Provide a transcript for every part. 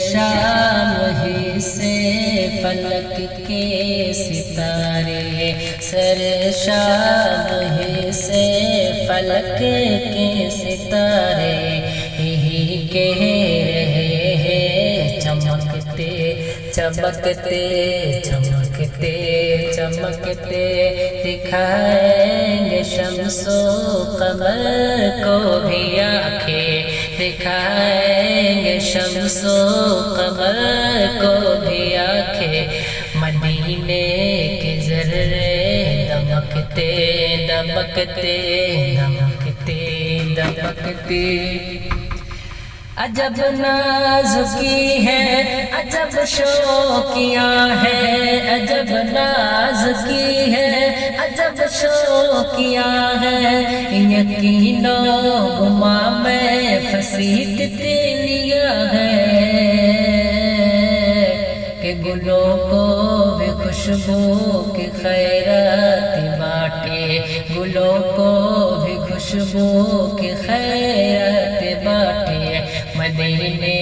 شام ہی سے فلک کے ستارے، سر شام ہی سے فلک کے ستارے یہی کہہ رہے ہیں چمکتے چمکتے چمکتے چمکتے دکھائیں گے شمس و قمر کو بھی آنکھیں، دکھائیں گے شمس و قمر کو بھی آنکھیں، مدینے کے ذرے دمکتے دمکتے دمکتے دمکتے، عجب ناز کی ہے عجب شوقیاں ہے، عجب ناز کی ہے عجب شوقیاں ہے، یقین و گماں میں پھنسی تتلیاں ہے، کہ گلوں کو بھی خوشبو کی خیرات بانٹے، گلوں کو بھی خوشبو کی خیرات بانٹے، مدینے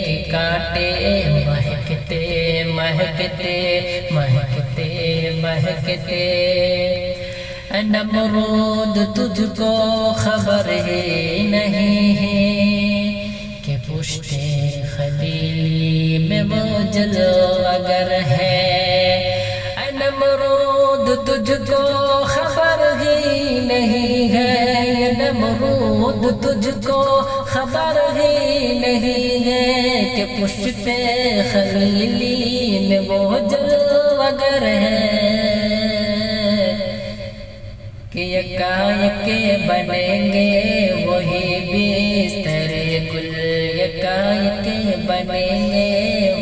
کے کانٹے مہکتے مہکتے مہکتے مہکتے، نمرود تجھ کو خبر ہی نہیں ہے کہ پشت خلیلی میں وہ جلو اگر ہے، نمرود تجھ کو خبر ہی نہیں ہے، نمرود تجھ کو خبر ہی نہیں ہے کہ پشت خلیلی میں وہ جلو اگر ہے، کہ یکایک بنیں گے وہی بستر گل، یکایک بنیں گے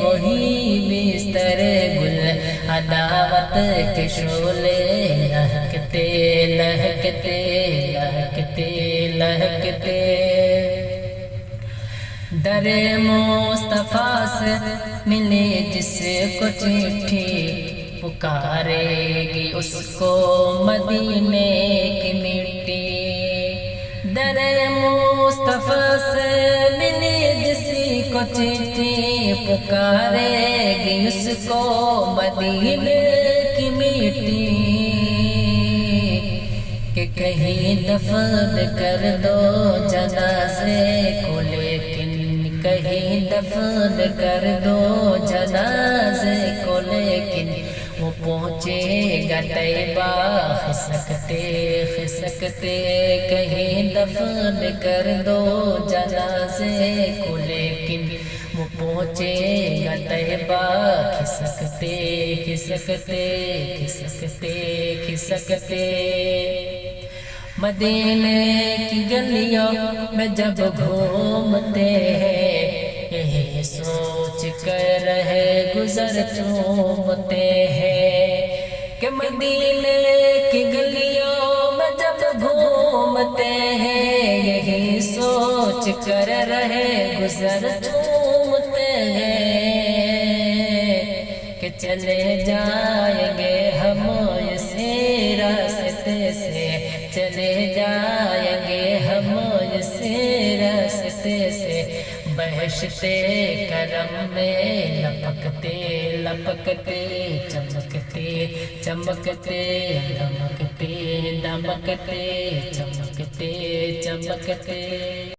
وہی بستر گل، عداوت کے شعلے لہکتے لہکتے لہکتے لہکتے، در مصطفیٰ سے ملی جس کو چٹھی، پکارے گی اس کو مدینے کی مٹی، در مصطفیٰ سے ملی جس کو چٹھی، پکارے گی اس کو مدینے کی مٹی، کہ کہیں دفن کر دو جنازے کو، لیکن کہیں دفن کر دو جنازے کو، لیکن وہ پہنچے گا طیبہ خسکتے خسکتے، کہیں دفن کر دو جنازے کو، لیکن وہ پہنچے گا طیبہ خسکتے خسکتے خسکتے خسکتے، مدینے کی گلیوں میں جب گھومتے ہیں، یہی سوچ کر رہے گزر چومتے ہیں، کہ مدینے کی گلیوں میں جب گھومتے ہیں، یہی سوچ کر رہے گزر چومتے ہیں، کہ چلے جائیں گے ہم اسی راستے سے، چلے جائیں گے ہم اسی راستے سے، بہشتے کرم میں لپکتے لپکتے چمکتے چمکتے دمکتے دمکتے چمکتے چمکتے۔